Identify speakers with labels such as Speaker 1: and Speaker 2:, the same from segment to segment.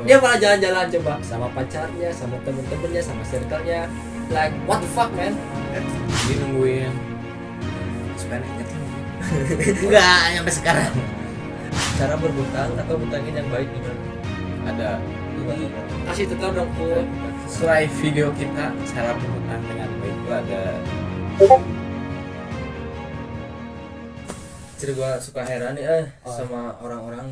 Speaker 1: Dia malah jalan-jalan coba sama pacarnya, sama temen-temennya, sama circle-nya. Like what the fuck man?
Speaker 2: Dia nungguin supaya inget lah. Enggak sampai sekarang.
Speaker 3: Cara berhutang atau hutangin yang baik gimana?
Speaker 2: Ada
Speaker 3: Gimana?
Speaker 1: Kasih tahu dong Pun.
Speaker 2: sesuai video kita cara berhutang dengan baik itu ada.
Speaker 3: Jadi gua suka heran nih sama orang-orang,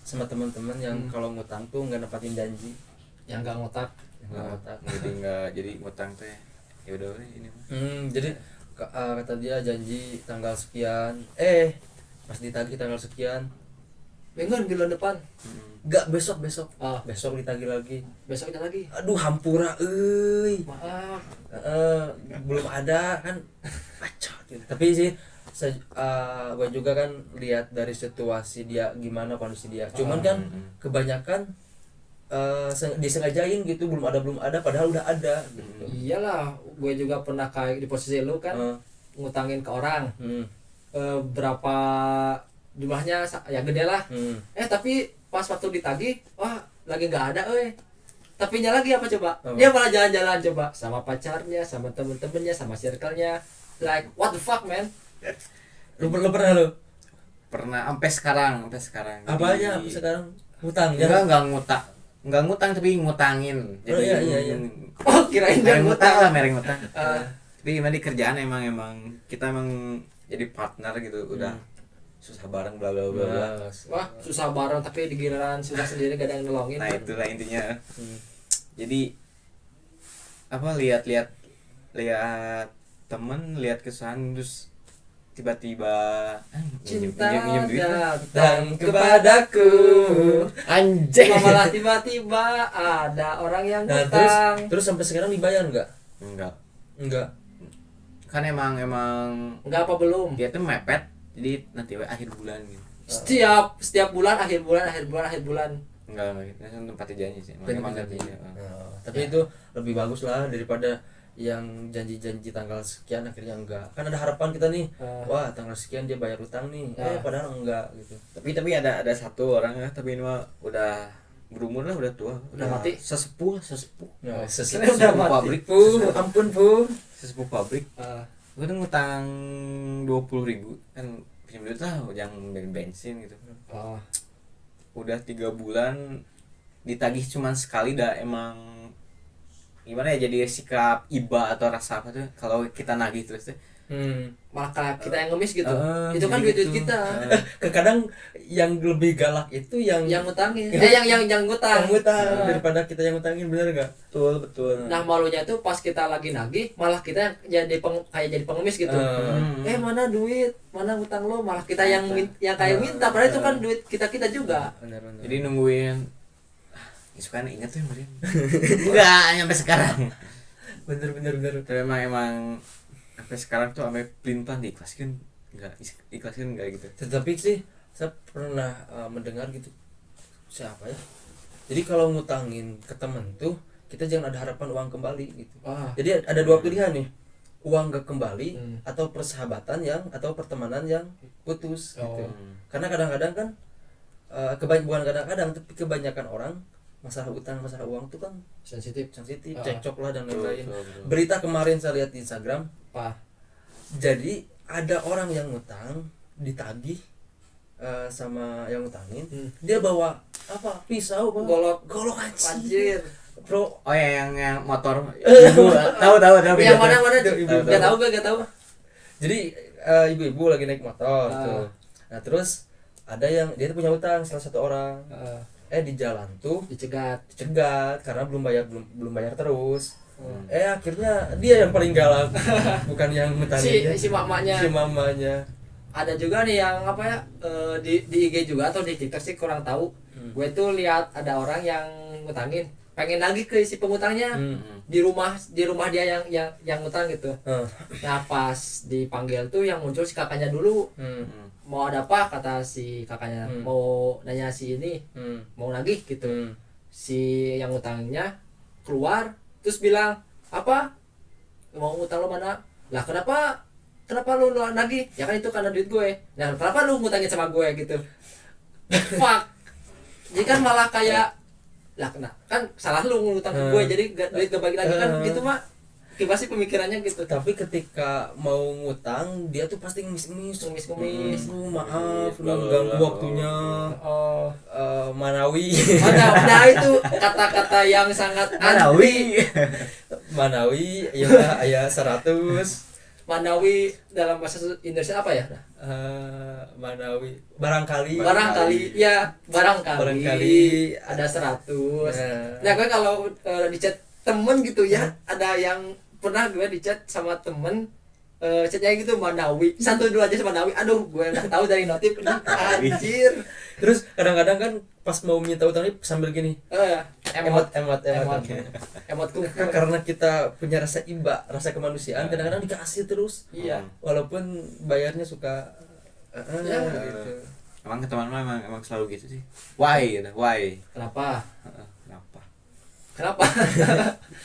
Speaker 3: sama teman-teman yang kalau ngutang tuh nggak nepatin janji.
Speaker 1: Yang nggak ngotak.
Speaker 3: Nggak ngotak.
Speaker 2: Jadi ngutang teh ya udah ini mah.
Speaker 3: Jadi kata dia janji tanggal sekian, pas ditagih tanggal sekian,
Speaker 1: Mingguan bulan depan.
Speaker 3: nggak besok besok ditagih lagi.
Speaker 1: Besoknya lagi.
Speaker 3: Aduh hampura,
Speaker 1: Maaf.
Speaker 3: belum ada kan, bacot gitu. Tapi sih gue juga kan lihat dari situasi dia gimana kondisi dia. Cuman kan kebanyakan disengajain gitu, belum ada padahal udah ada gitu.
Speaker 1: Iyalah, gue juga pernah kayak di posisi lu kan, ngutangin ke orang. Berapa jumlahnya ya gede lah. Tapi pas waktu ditagih, wah lagi nggak ada, tapi nya lagi apa coba? Dia malah jalan-jalan coba sama pacarnya, sama temen-temennya, sama circle-nya. Like what the fuck man?
Speaker 3: Lu pernah lu?
Speaker 2: Pernah sampai sekarang.
Speaker 3: Apanya sampai sekarang? Hutang ya?
Speaker 2: Enggak ngutang tapi ngutangin. Jadi
Speaker 3: iya.
Speaker 1: Oh kirain dia
Speaker 2: mereng
Speaker 1: ngutang.
Speaker 2: lah, mereng ngutang. Tapi gimana di kerjaan emang kita emang jadi partner gitu, udah susah bareng bla bla bla bla.
Speaker 1: Wah susah bareng tapi di giliran susah sendiri gak ada yang nolongin.
Speaker 2: Nah itulah intinya. Jadi apa lihat temen, lihat kesan, terus tiba-tiba
Speaker 1: Cinta
Speaker 2: minjem duit lah.
Speaker 1: datang kepadaku.
Speaker 2: Anjing.
Speaker 1: Malah tiba-tiba ada orang yang
Speaker 3: Nah,
Speaker 1: ngutang.
Speaker 3: terus sampai sekarang dibayar nggak?
Speaker 2: Enggak. Kan emang
Speaker 1: Enggak apa belum?
Speaker 2: dia tuh mepet, jadi nanti akhir bulan gitu.
Speaker 1: Setiap bulan akhir bulan.
Speaker 2: Enggak gitu. Itu tempatnya janji sih. Emang
Speaker 3: Janji.
Speaker 2: janji.
Speaker 3: Tapi itu lebih bagus lah daripada yang janji-janji tanggal sekian akhirnya enggak. Kan ada harapan kita nih, wah tanggal sekian dia bayar utang nih, padahal enggak gitu.
Speaker 2: Tapi ada satu orang ya, tapi ini mah udah berumur lah, udah tua,
Speaker 1: Udah mati?
Speaker 2: sesepuh
Speaker 3: Nah,
Speaker 1: Sebenarnya udah mati.
Speaker 2: pabrik,
Speaker 3: ampun pu.
Speaker 2: sesepuh pabrik. Gue tuh ngutang 20.000 kan, pinjam duit lah yang bensin gitu. Udah 3 bulan ditagih cuman sekali, dah emang gimana ya, jadi sikap iba atau rasa apa tuh kalau kita nagih terus tuh.
Speaker 1: Malah kayak kita yang ngemis gitu. Itu kan
Speaker 2: jadi
Speaker 1: duit
Speaker 2: gitu.
Speaker 1: kita.
Speaker 3: Kadang yang lebih galak itu yang
Speaker 1: ngutangin. Yang ngutang.
Speaker 3: daripada kita yang ngutangin, bener nggak?
Speaker 2: Betul.
Speaker 1: Nah malunya tuh pas kita lagi nagih, malah kita yang jadi pengemis gitu. Mana duit, mana ngutang lo, malah kita yang kayak minta, padahal itu kan duit kita juga.
Speaker 3: Bener.
Speaker 2: Jadi nungguin suka inget tuh yang enggak sampai sekarang.
Speaker 3: Bener.
Speaker 2: Tapi emang sampai sekarang tuh sampai pelin-pelan diikhlaskan enggak gitu.
Speaker 3: Tetapi sih saya pernah mendengar gitu, siapa ya? Jadi kalau ngutangin ke temen tuh kita jangan ada harapan uang kembali gitu. Jadi ada dua pilihan nih, uang gak kembali atau persahabatan atau pertemanan yang putus gitu. Karena kadang-kadang kan bukan kadang-kadang tapi kebanyakan orang masalah utang, masalah uang tuh kan
Speaker 1: Sensitif.
Speaker 3: cekcok lah dan lain-lain. Berita kemarin saya lihat di Instagram, jadi ada orang yang ngutang ditagih sama yang ngutangin, dia bawa apa, pisau, golok
Speaker 1: Anjir.
Speaker 3: bro.
Speaker 2: Oh ya yang motor. Tahu.
Speaker 1: Yang mana gak tahu.
Speaker 3: Jadi ibu-ibu lagi naik motor tuh. Nah terus ada yang dia tuh punya utang salah satu orang. Di jalan tuh dicegat karena belum bayar terus. Akhirnya dia yang paling galak, bukan yang ngutangin.
Speaker 1: Si mamanya. Ada juga nih yang apa ya, di IG juga atau di TikTok sih kurang tahu. Gue tuh lihat ada orang yang ngutangin, pengen nagih ke si pengutangnya. Di rumah dia yang ngutang gitu. Nah pas dipanggil tuh yang muncul si kakaknya dulu. Mau ada apa, kata si kakaknya. Mau nanya si ini, mau nagih gitu. Si yang ngutangnya keluar terus bilang, apa mau ngutang lo mana lah, kenapa lu nagih, ya kan itu karena duit gue. Nah kenapa lu ngutangin sama gue gitu. Fuck. Jadi kan malah kayak lah kena kan salah lu ngutang ke gue jadi duit gak bagi lagi kan gitu mah pasti pemikirannya gitu.
Speaker 3: Tapi ketika mau ngutang dia tuh pasti ngemis maaf mengganggu waktunya. Manawi
Speaker 1: nah itu kata-kata yang sangat
Speaker 3: Manawi ya 100.
Speaker 1: Manawi dalam bahasa Indonesia apa ya?
Speaker 3: Manawi barangkali
Speaker 1: ya barangkali ada 100. Nah gue kalau di chat temen gitu ya ada yang pernah gue di chat sama temen chatnya gitu Manawi 1-2 aja sama Manawi, aduh gue nggak tahu dari notif ini anjir.
Speaker 3: Terus kadang-kadang kan pas mau minta utang sambil gini emot karena kita punya rasa iba, rasa kemanusiaan, kadang-kadang dikasih terus.
Speaker 1: Iya.
Speaker 3: Walaupun bayarnya suka
Speaker 2: gitu. Emang ke teman emang selalu gitu sih. Why?
Speaker 1: Kenapa?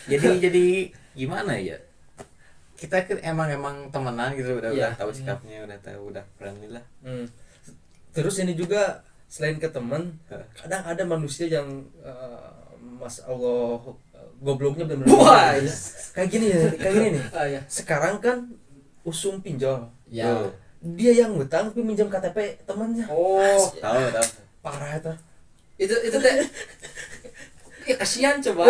Speaker 2: Jadi gimana ya? Kita kan emang temenan gitu, udah tahu sikapnya, udah friendly lah.
Speaker 3: Terus ini juga selain ke teman, kadang ada manusia yang Mas Allah gobloknya benar-benar kayak gini nih. Sekarang kan usum pinjol.
Speaker 1: Ya.
Speaker 3: Dia yang ngutang tapi minjam KTP temannya.
Speaker 2: Tahu.
Speaker 3: Parah itu.
Speaker 1: Itu teh ya kasihan coba.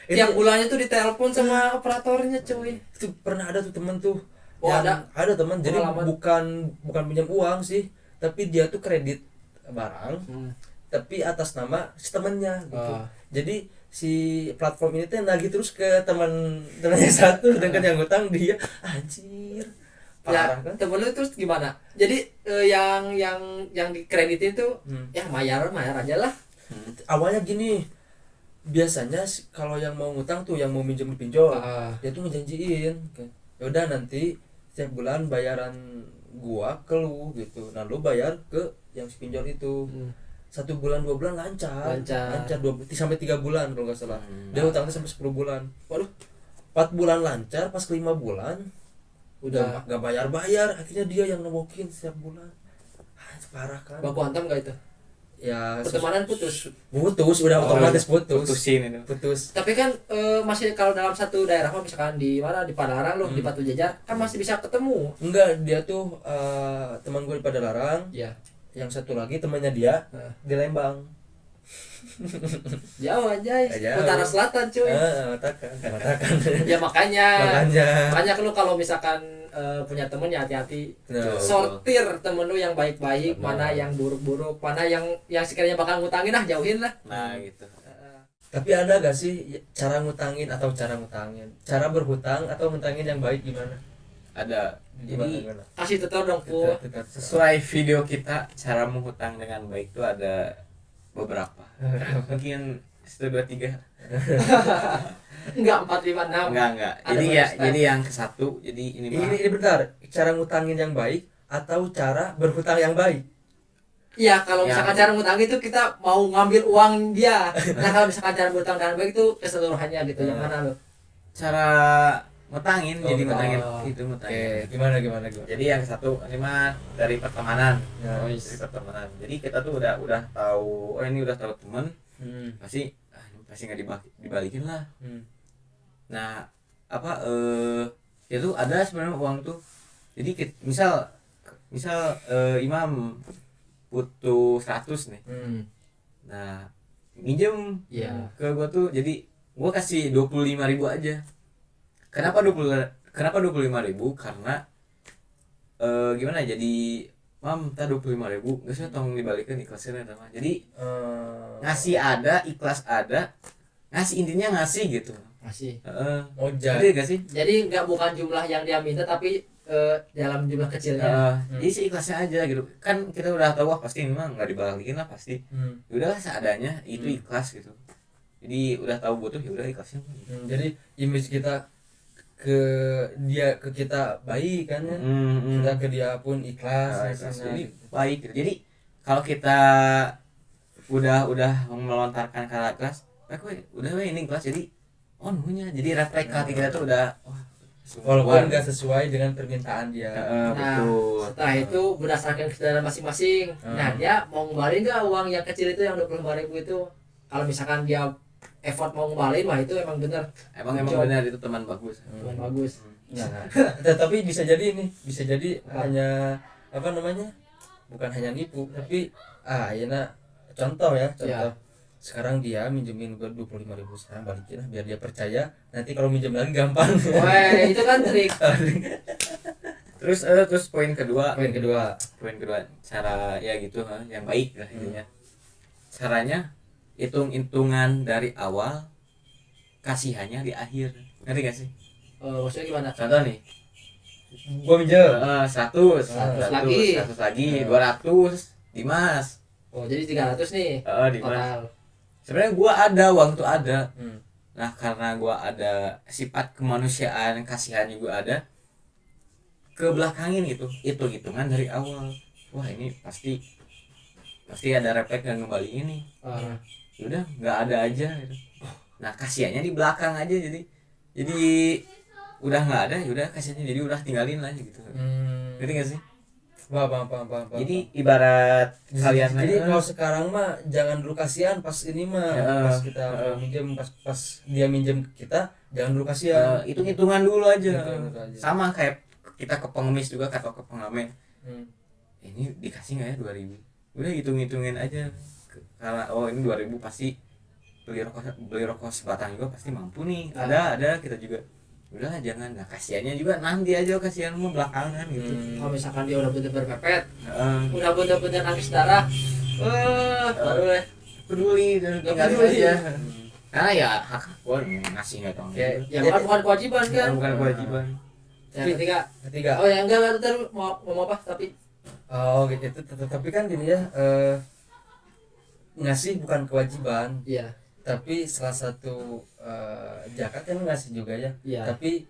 Speaker 1: Tiap bulannya tuh ditelepon sama operatornya cuy.
Speaker 3: Itu pernah ada tuh temen tuh.
Speaker 1: Ada
Speaker 3: teman. Jadi bukan pinjam uang sih, tapi dia tuh kredit barang. Tapi atas nama si temennya gitu. Jadi si platform ini tuh nagih terus ke temannya satu, sedangkan yang ngutang dia anjir. Parah kan?
Speaker 1: Temen lu terus gimana? Jadi yang dikreditin tuh ya bayar aja lah.
Speaker 3: Awalnya gini, biasanya kalau yang mau ngutang tuh yang mau minjem dipinjol, dia tuh ngejanjiin, ya udah nanti setiap bulan bayaran gua ke lu gitu. Nah lu bayar ke yang si pinjol itu. 1 bulan 2 bulan lancar 2 sampai 3 bulan kalau nggak salah. Dia utangnya sampai 10 bulan. Waduh, 4 bulan lancar, pas ke 5 bulan udah nggak bayar, akhirnya dia yang nebokin setiap bulan. Parah kan?
Speaker 1: Baku hantam gak itu?
Speaker 3: Ya
Speaker 1: pertemanan putus
Speaker 3: udah otomatis
Speaker 2: putusin itu.
Speaker 1: Tapi kan masih kalau dalam satu daerah misalkan di mana di Padalarang loh, di Batu Jajar kan masih bisa ketemu.
Speaker 3: Enggak, dia tuh teman gue di Padalarang.
Speaker 1: Iya.
Speaker 3: Yang satu lagi temannya dia di Lembang.
Speaker 1: Jauh aja, utara selatan cuy.
Speaker 3: Matakan.
Speaker 1: Ya makanya lu kalau misalkan punya temen ya hati-hati. Sortir temen lu yang baik-baik, mana yang buruk-buruk, mana yang sekiranya bakal ngutangin lah, jauhin lah.
Speaker 2: Nah gitu.
Speaker 3: Tapi ada gak sih cara ngutangin atau cara berhutang atau ngutangin yang baik gimana?
Speaker 2: Ada. Jadi
Speaker 1: kasih tutor dong Pu.
Speaker 2: Sesuai video kita cara menghutang dengan baik itu ada beberapa. Mungkin 1 2 3.
Speaker 1: Enggak 4 5 6.
Speaker 2: Enggak. Jadi yang ke-1, jadi ini
Speaker 3: bentar. Cara ngutangin yang baik atau cara berhutang yang baik?
Speaker 1: Iya, kalau misalkan cara ngutang itu kita mau ngambil uang dia. Nah, kalau misalkan cara berhutang dengan baik itu keseluruhannya gitu. Yang mana lo?
Speaker 2: Cara ngutangin, ngutangin.
Speaker 3: Gimana?
Speaker 2: Jadi yang ke-1 ini mah dari pertemanan. Dari pertemanan. Jadi kita tuh udah tahu, ini udah tahu teman. Pasti nggak dibalikin lah. Nah, itu ada sebenarnya uang tuh. Jadi misal Imam butuh 100 nih. Nah, minjem ke gua tuh, jadi gua kasih 25.000 aja. Kenapa 25.000? Karena gimana? Jadi Mam, tak 25.000, nggak sih tolong dibalikin ikhlasnya sama. Jadi ngasih ada, ikhlas ada, ngasih intinya ngasih gitu.
Speaker 1: Ngasih.
Speaker 2: Jadi nggak sih?
Speaker 1: Jadi bukan jumlah yang dia minta tapi dalam jumlah kecilnya.
Speaker 2: Jadi sih ikhlasnya aja gitu. Kan kita udah tahu pasti memang nggak dibalikin lah pasti. Udahlah seadanya, itu ikhlas gitu. Jadi udah tahu butuh ya udah ikhlasnya.
Speaker 3: Jadi image kita ke kita baik kan ya. Kita ke dia pun ikhlas.
Speaker 2: Jadi baik gitu. Jadi kalau kita udah melontarkan kata ikhlas, udah ini ikhlas jadi nunya. Jadi refleks hati kita tuh udah
Speaker 3: walaupun nggak sesuai dengan permintaan dia.
Speaker 1: Betul. Setelah itu berdasarkan kesadaran masing-masing. Nah, dia mau ngeluarin nggak uang yang kecil itu yang 25.000 itu? kalau misalkan dia effort mau ngembaliin mah itu emang bener.
Speaker 2: Emang benar itu teman bagus.
Speaker 1: Teman bagus.
Speaker 3: Nah, tapi bisa jadi hanya apa namanya? Bukan hanya nipu, tapi ya contoh. Ya. Sekarang dia minjemin gue 25.000, sekarang balikin lah biar dia percaya. Nanti kalau minjem lagi gampang.
Speaker 1: Wah, itu kan trik.
Speaker 2: Terus poin kedua cara ya gitu yang baik lah intinya. Caranya hitung-hitungan dari awal, kasihannya di akhir. Ngerti gak sih?
Speaker 1: Maksudnya gimana?
Speaker 2: Contoh nih,
Speaker 3: Gua minjem
Speaker 2: 100
Speaker 1: lagi.
Speaker 2: 200 Dimas.
Speaker 1: Oh, jadi 300 nih.
Speaker 2: Dimas.
Speaker 1: Total.
Speaker 2: Sebenarnya gua ada uang tuh ada. Nah, karena gua ada sifat kemanusiaan, kasihan juga ada, ke belakangin gitu, hitung-hitungan dari awal. Wah, ini pasti ada refleks yang kembali ini. Udah nggak ada aja gitu. Nah, kasihannya di belakang aja, jadi udah nggak ada, yaudah kasihannya jadi udah tinggalin aja gitu. Ngerti nggak sih?
Speaker 3: Paham.
Speaker 2: Jadi ibarat kalian
Speaker 3: jadi kalau sekarang mah jangan dulu kasihan pas ini mah pas kita minjem pas dia minjem ke kita jangan dulu kasihan.
Speaker 2: Hitung-hitungan dulu aja. Sama kayak kita ke pengemis juga atau ke pengamen. Ini dikasih nggak ya 2.000? Udah hitung-hitungin aja. Karena ini 2.000 pasti beli rokok sebatang juga pasti mampu nih. Ada kita juga. Udah jangan. Nah, kasihannya juga nanti aja, kasihan mah belakangan gitu.
Speaker 1: Kalau misalkan dia udah bener-bener pepet, udah bener-bener nangis darah, baru
Speaker 2: peduli dan tinggalin aja. Karena ya hak gua ngasih nggak tahu.
Speaker 1: Ya bukan kewajiban kan?
Speaker 2: Bukan kewajiban.
Speaker 1: Yang ketiga. Oh ya enggak tadi mau apa tapi.
Speaker 3: Oh gitu. Tapi kan gini ya, ngasih bukan kewajiban.
Speaker 1: Iya.
Speaker 3: Tapi salah satu zakat kan ngasih juga ya.
Speaker 1: Iya.
Speaker 3: Tapi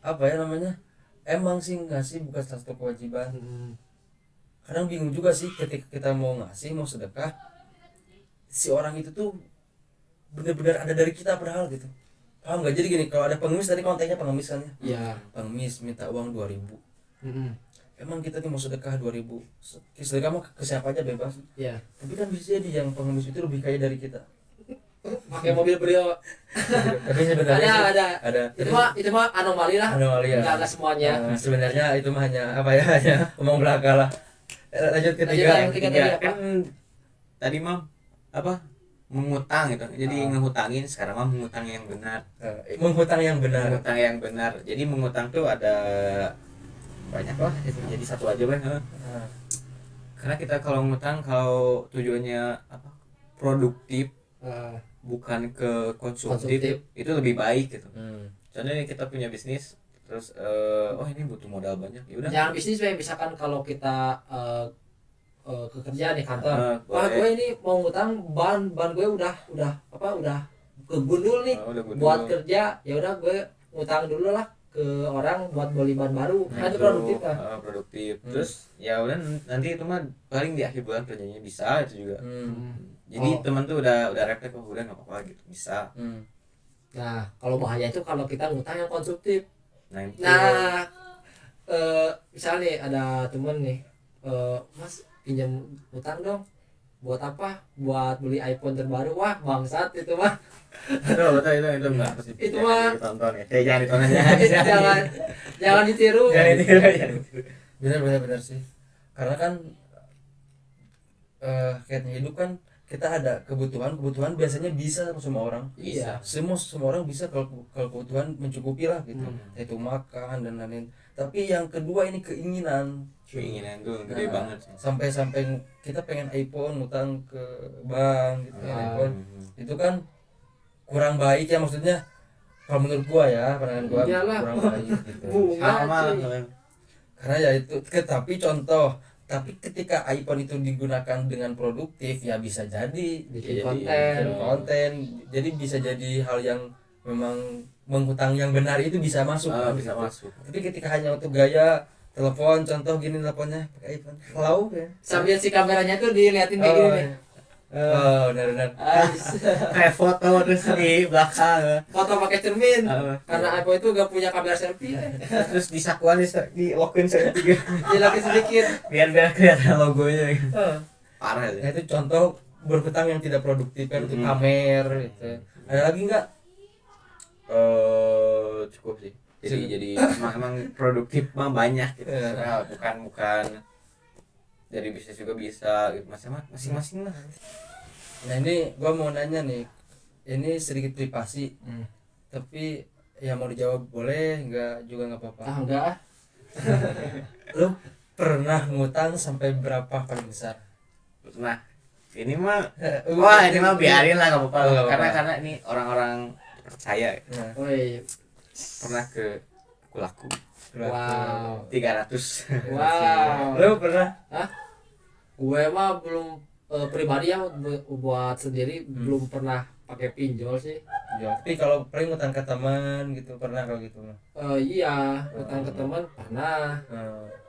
Speaker 3: apa ya namanya? Emang sih ngasih bukan salah satu kewajiban. Kadang bingung juga sih ketika kita mau ngasih, mau sedekah, si orang itu tuh benar-benar ada dari kita padahal gitu. Paham nggak? Jadi gini, kalau ada pengemis tadi kontennya pengemis kan ya.
Speaker 1: Iya.
Speaker 3: Pengemis minta uang 2.000. Emang kita nih mau sedekah 2.000. Sedekah mah ke siapa aja bebas.
Speaker 1: Iya.
Speaker 3: Tapi kan bisa jadi yang pengemis itu lebih kaya dari kita.
Speaker 1: Pakai mobil Brio.
Speaker 3: Tapi sebenarnya ada.
Speaker 1: Itu mah anomali lah.
Speaker 3: Anomali ya.
Speaker 1: Enggak semuanya.
Speaker 3: Sebenarnya itu mah hanya apa ya? Hanya omong belaka lah. Lanjut ketiga.
Speaker 2: Kan tadi mah apa? Mengutang gitu. Jadi ngehutangin, sekarang mah mengutang yang benar.
Speaker 3: Menghutang yang benar.
Speaker 2: Mengutang yang benar. Jadi mengutang tuh ada banyak lah. Jadi satu aja kan. Karena kita kalau ngutang, kalau tujuannya apa? Produktif, bukan ke konsumtif, itu lebih baik gitu. Contohnya kita punya bisnis, terus ini butuh modal banyak, ya udah.
Speaker 1: Jangan bisnis misalkan kalau kita ke kerja nih kantor. Wah, gue ini mau ngutang ban gue udah kegundul nih. Buat kerja, ya udah gue ngutang dulu lah ke orang buat beli ban baru. Nah, itu produktif kan?
Speaker 2: Produktif. Terus ya udah nanti itu mah paling di akhir bulan kerjanya bisa itu juga. Jadi teman tuh udah refleks, udah nggak apa-apa gitu, bisa.
Speaker 1: Nah, kalau bahaya itu kalau kita ngutang yang konsumtif.
Speaker 2: Nah,
Speaker 1: misalnya nih ada temen nih, Mas pinjam utang dong. Buat apa? Buat beli iPhone terbaru. Wah, bangsat itu mah.
Speaker 2: itu enggak.
Speaker 1: Itu mah
Speaker 2: ditonton ya. Jangan ditonton
Speaker 1: jangan ditiru.
Speaker 3: Benar sih. Karena kan kayaknya hidup kan kita ada kebutuhan biasanya bisa semua orang.
Speaker 1: Iya.
Speaker 3: Semua orang bisa kalau kebutuhan mencukupi lah gitu. Itu makan dan lain-lain. Tapi yang kedua ini keinginan
Speaker 2: tuh gede banget sih.
Speaker 3: Sampai kita pengen iPhone, utang ke bank gitu iPhone. Itu kan kurang baik ya, maksudnya kalau menurut gua ya, pandangan gua kurang baik gitu. Karena ya itu tapi ketika iPhone itu digunakan dengan produktif ya bisa jadi
Speaker 1: bikin
Speaker 3: konten. Jadi bisa jadi hal yang memang menghutang yang benar itu bisa masuk.
Speaker 2: Bisa masuk.
Speaker 3: Tapi ketika hanya untuk gaya telepon, contoh gini teleponnya pakai iPhone, hello ya.
Speaker 1: Sambil si kameranya tuh diliatin kayak gini nih.
Speaker 3: Benar.
Speaker 2: Kayak foto terus di belakang.
Speaker 1: Foto pakai cermin. Karena iPhone itu gak punya kamera selfie.
Speaker 2: Terus di sakuan di lock-in selfie.
Speaker 1: Dilakin sedikit.
Speaker 2: Biar kelihatan logonya. Parah
Speaker 3: ya. Itu contoh berhutang yang tidak produktif kan, untuk pamer gitu. Ada lagi nggak?
Speaker 2: Cukup sih. Jadi emang produktif mah banyak gitu. Nah, bukan dari bisnis juga bisa gitu, masing-masing lah.
Speaker 3: Nah ini gua mau nanya nih, ini sedikit privasi, tapi ya mau dijawab boleh, enggak juga nggak apa-apa.
Speaker 1: Enggak.
Speaker 3: Lu pernah ngutang sampai berapa paling besar?
Speaker 2: Nah, ini mah ini mah biarin lah, nggak apa-apa. Karena ini orang-orang percaya.
Speaker 3: Nah.
Speaker 1: Woi,
Speaker 2: Pernah ke laku.
Speaker 1: wow.
Speaker 2: 300.
Speaker 1: Wow.
Speaker 3: Lu pernah?
Speaker 1: Gue mah belum pribadi ya buat sendiri belum pernah pakai pinjol sih.
Speaker 3: Ya, tapi kalau paling ngutang ke teman gitu pernah kalau gitu mah.
Speaker 1: Iya, utang ke teman pernah.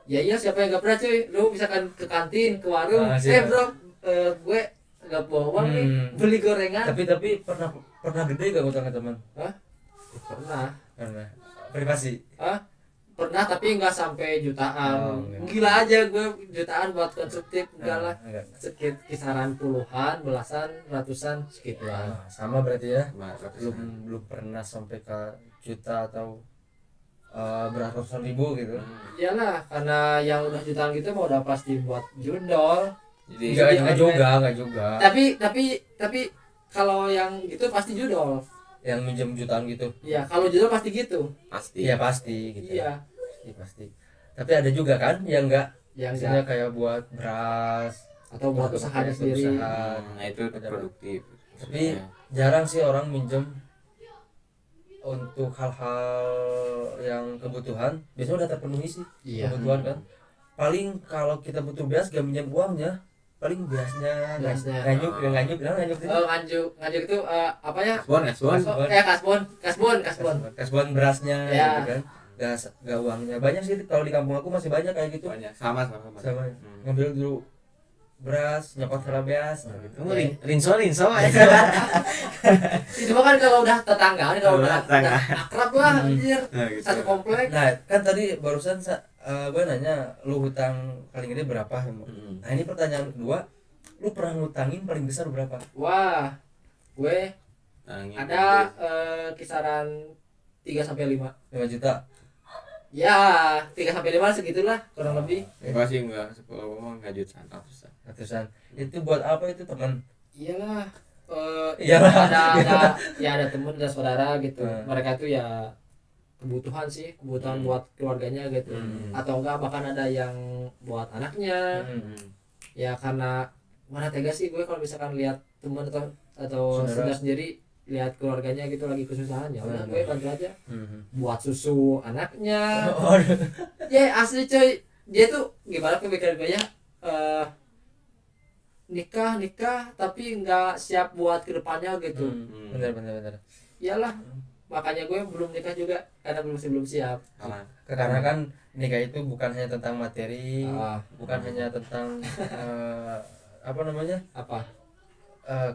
Speaker 1: Ya iya, siapa yang gak pernah cuy? Lu misalkan ke kantin, ke warung, bro, gue gak bawa uang nih, beli gorengan.
Speaker 3: Tapi pernah gede gak ngutang ke teman?
Speaker 1: Pernah.
Speaker 3: Privasi.
Speaker 1: Pernah tapi nggak sampai jutaan. Gila aja gue, jutaan buat konstruktif enggak lah. Kisaran puluhan, belasan, ratusan segituan.
Speaker 3: Sama berarti ya. Belum pernah sampai ke juta atau beratusan ribu gitu.
Speaker 1: Iyalah, karena yang udah jutaan gitu mau udah pasti buat judol.
Speaker 3: Jadi enggak juga.
Speaker 1: Tapi kalau yang gitu pasti judol.
Speaker 3: Yang minjem jutaan gitu.
Speaker 1: Iya, kalau judol pasti gitu.
Speaker 2: Pasti.
Speaker 3: Iya pasti gitu.
Speaker 1: Iya.
Speaker 3: Pasti. Tapi ada juga kan yang enggak,
Speaker 1: yang
Speaker 3: misalnya kayak buat beras
Speaker 1: atau buat usahanya sendiri.
Speaker 2: Nah, itu produktif.
Speaker 3: Tapi jarang sih orang minjem untuk hal-hal yang kebutuhan. Biasanya udah terpenuhi sih kebutuhan kan. Paling kalau kita butuh beras gak minjem uangnya, paling beasnya nganyuk itu apa ya, kasbon berasnya gitu kan, gak uangnya. Banyak sih kalau di kampung aku masih banyak kayak gitu.
Speaker 2: Banyak, sama
Speaker 3: ngambil dulu beras, nyopot sama beas gitu.
Speaker 2: Rinso
Speaker 1: itu kan kalau udah tetanggaan, kalau udah akrab lah anjir, satu komplek.
Speaker 3: Nah kan tadi barusan gue nanya lu hutang paling gede berapa. Nah ini pertanyaan kedua, lu pernah ngutangin paling besar berapa?
Speaker 1: Wah, gue ada kisaran 3-5
Speaker 3: juta.
Speaker 1: Ya 3-5 segitulah kurang lebih.
Speaker 2: Enggak sih, enggak, kalau ngomong enggak
Speaker 3: ratusan. Itu buat apa itu, teman?
Speaker 1: Iyalah,
Speaker 3: ada
Speaker 1: ada teman, ada saudara gitu. Mereka tuh ya kebutuhan buat keluarganya gitu. Atau enggak bahkan ada yang buat anaknya. Ya karena mana tega sih gue kalau misalkan lihat teman atau saudara sendiri lihat keluarganya gitu lagi kesusahan, ya udah gue bantu aja. Buat susu anaknya. Ya asli coy, dia tuh gimana pemikiran gue ya, nikah tapi nggak siap buat kedepannya gitu.
Speaker 3: Bener.
Speaker 1: Iyalah, makanya gue belum nikah juga karena belum siap.
Speaker 3: Karena kan nikah itu bukan hanya tentang materi, bukan hanya tentang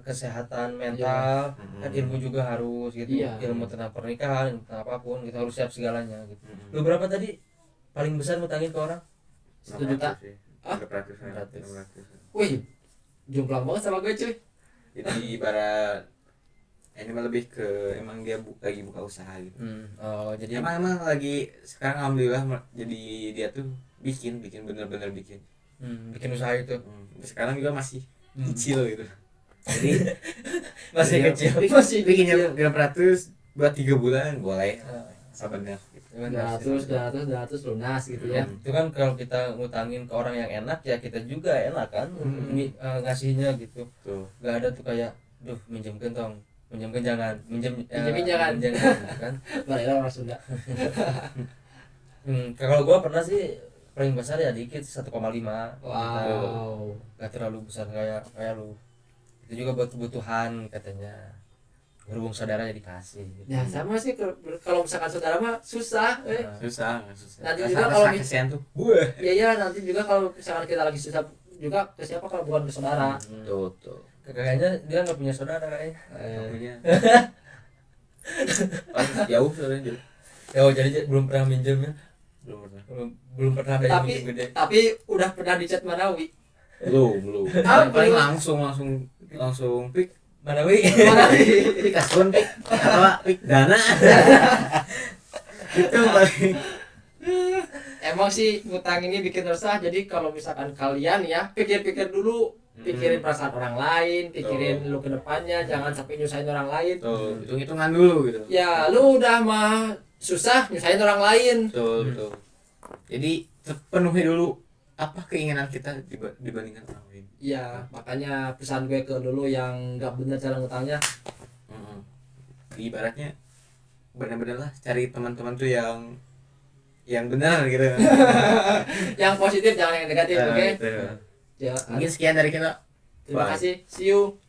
Speaker 3: kesehatan mental, kan ilmu juga harus gitu. Ilmu tentang pernikahan, tentang apapun gitu, harus siap segalanya gitu. Lu berapa tadi paling besar ngutangin ke orang?
Speaker 1: 1 juta.
Speaker 2: 600.
Speaker 1: Wih, jomplang banget sama gue cuy.
Speaker 2: Jadi ibarat ini mah lebih ke emang dia lagi buka usaha gitu.
Speaker 3: Jadi
Speaker 2: emang lagi sekarang alhamdulillah, jadi dia tuh bikin bener-bener bikin
Speaker 3: usaha itu.
Speaker 2: Sekarang juga masih kecil gitu. Jadi
Speaker 3: masih kecil.
Speaker 2: Masih bikinnya 300 buat 3 bulan boleh. Sabarnya.
Speaker 1: 200 lunas gitu ya.
Speaker 3: Itu kan kalau kita ngutangin ke orang yang enak, ya kita juga enak kan ngasihnya gitu. Gak ada tuh kayak, duh minjemkan jangan kan.
Speaker 1: Baiklah orang Sunda.
Speaker 3: Kalau gua pernah sih paling besar ya dikit, 1,5.
Speaker 1: Wow.
Speaker 3: Gak terlalu besar kayak lu. Itu juga buat kebutuhan katanya. Berhubung saudara ya dikasih gitu.
Speaker 1: Ya sama sih, kalau misalkan saudara mah susah.
Speaker 2: Susah.
Speaker 1: Nanti juga kalau
Speaker 2: kasihan tuh.
Speaker 1: Iya, nanti juga kalau misalkan kita lagi susah juga ke siapa kalau bukan ke saudara.
Speaker 2: Tuh.
Speaker 3: Kayaknya dia nggak punya saudara kayaknya.
Speaker 2: Punya. Jauh soalnya.
Speaker 3: Jadi belum pernah minjem ya.
Speaker 2: Belum pernah.
Speaker 3: Belum pernah ada yang minjem gede.
Speaker 1: Tapi udah pernah di chat Manawi.
Speaker 2: belum paling langsung pik
Speaker 3: mana wi
Speaker 2: pik askun pik apa pik dana itu paling.
Speaker 1: Emang sih ngutang ini bikin resah. Jadi kalau misalkan kalian ya pikir-pikir dulu, pikirin perasaan orang lain, pikirin lu ke depannya, jangan sampai nyusahin orang lain.
Speaker 2: Hitung-hitungan dulu gitu.
Speaker 1: Ya, lu udah mah susah nyusahin orang lain.
Speaker 2: Betul. Jadi penuhi dulu apa keinginan kita dibandingkan orang lain.
Speaker 1: Iya, makanya pesan gue ke dulu yang nggak bener cara ngutangnya.
Speaker 2: Ibaratnya benar-benar lah cari teman-teman tuh yang benar gitu.
Speaker 1: Yang positif, jangan yang negatif, oke?
Speaker 2: Ya, mungkin sekian dari kita.
Speaker 1: Terima kasih, see you.